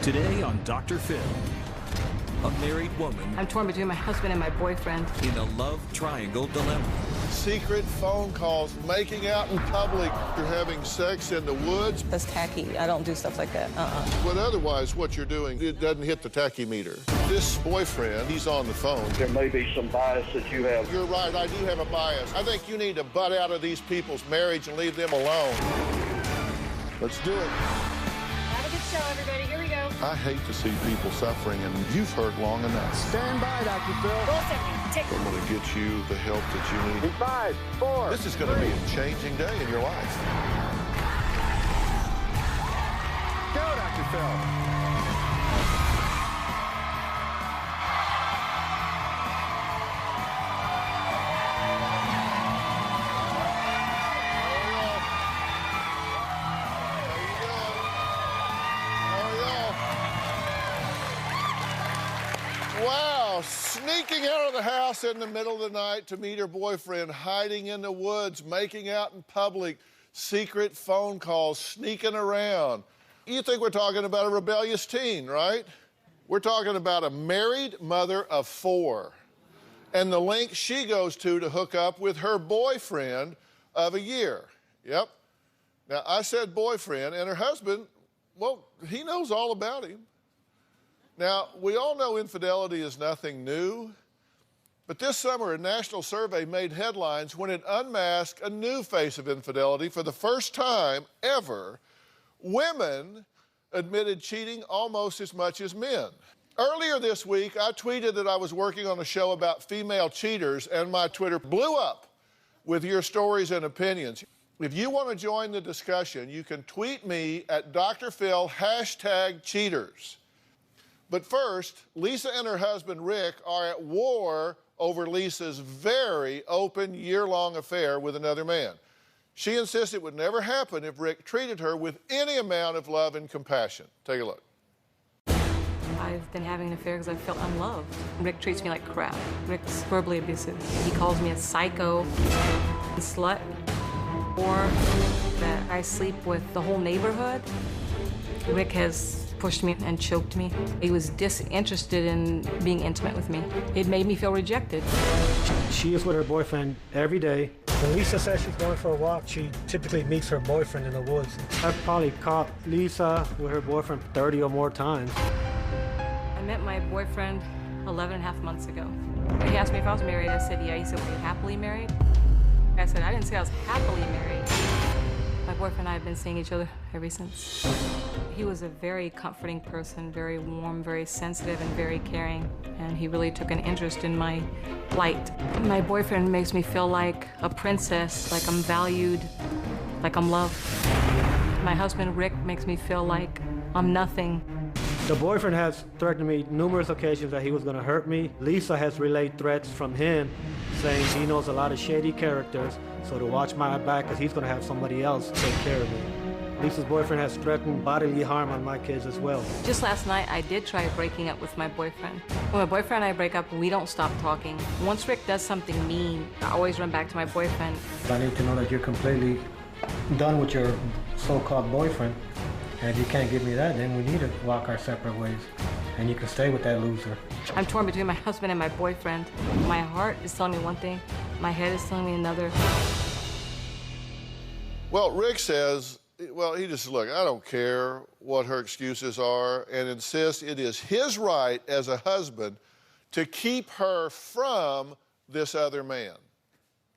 Today on Dr. Phill, a married woman I'm torn between my husband and my boyfriend. in a love triangle dilemma. Secret phone calls, making out in public, you're having sex in the woods. That's tacky. I don't do stuff like that. But otherwise, what you're doing, it doesn't hit the tachymeter. This boyfriend, he's on the phone. There may be some bias that you have. You're right, I do have a bias. I think you need to butt out of these people's marriage and leave them alone. Let's do it. Have a good show, everybody. Here we go. I hate to see people suffering, and you've hurt long enough. Stand by, Dr. Phill. Roll 70. Tick. I'm going to get you the help that you need. 5, 4. This is going to be a changing day in your life. Go, Dr. Phill. Wow, sneaking out of the house in the middle of the night to meet her boyfriend, hiding in the woods, making out in public, secret phone calls, sneaking around. You think we're talking about a rebellious teen, right? We're talking about a married mother of 4 and the length she goes to hook up with her boyfriend of a year. Yep. Now, I said boyfriend, and her husband, well, he knows all about him. Now, we all know infidelity is nothing new, but this summer a national survey made headlines when it unmasked a new face of infidelity. For the first time ever, women admitted cheating almost as much as men. Earlier this week, I tweeted that I was working on a show about female cheaters, and my Twitter blew up with your stories and opinions. If you want to join the discussion, you can tweet me at Dr. Phill, #cheaters. But first, Lisa and her husband, Rick, are at war over Lisa's very open year-long affair with another man. She insists it would never happen if Rick treated her with any amount of love and compassion. Take a look. I've been having an affair because I felt unloved. Rick treats me like crap. Rick's verbally abusive. He calls me a psycho, a slut, or that I sleep with the whole neighborhood. Rick has pushed me and choked me. He was disinterested in being intimate with me. It made me feel rejected. She is with her boyfriend every day. When Lisa says she's going for a walk, she typically meets her boyfriend in the woods. I've probably caught Lisa with her boyfriend 30 or more times. I met my boyfriend 11 and a half months ago. He asked me if I was married. I said, yeah. He said, were you happily married? I said, I didn't say I was happily married. My boyfriend and I have been seeing each other ever since. He was a very comforting person, very warm, very sensitive, and very caring. And he really took an interest in my plight. My boyfriend makes me feel like a princess, like I'm valued, like I'm loved. My husband, Rick, makes me feel like I'm nothing. The boyfriend has threatened me numerous occasions that he was going to hurt me. Lisa has relayed threats from him saying he knows a lot of shady characters, so to watch my back because he's going to have somebody else take care of me. Lisa's boyfriend has threatened bodily harm on my kids as well. Just last night, I did try breaking up with my boyfriend. When my boyfriend and I break up, we don't stop talking. Once Rick does something mean, I always run back to my boyfriend. I need to know that you're completely done with your so-called boyfriend. And if you can't give me that, then we need to walk our separate ways. And you can stay with that loser. I'm torn between my husband and my boyfriend. My heart is telling me one thing, my head is telling me another. Well, Rick says, well, he just, look, I don't care what her excuses are, and insists it is his right as a husband to keep her from this other man.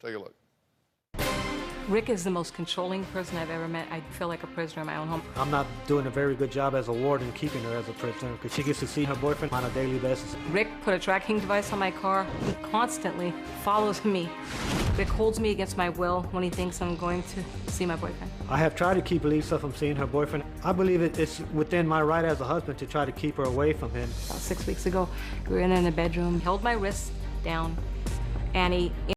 Take a look. Rick is the most controlling person I've ever met. I feel like a prisoner in my own home. I'm not doing a very good job as a warden keeping her as a prisoner because she gets to see her boyfriend on a daily basis. Rick put a tracking device on my car. He constantly follows me. Rick holds me against my will when he thinks I'm going to see my boyfriend. I have tried to keep Lisa from seeing her boyfriend. I believe it's within my right as a husband to try to keep her away from him. About 6 weeks ago, we were in the bedroom, held my wrist down, and he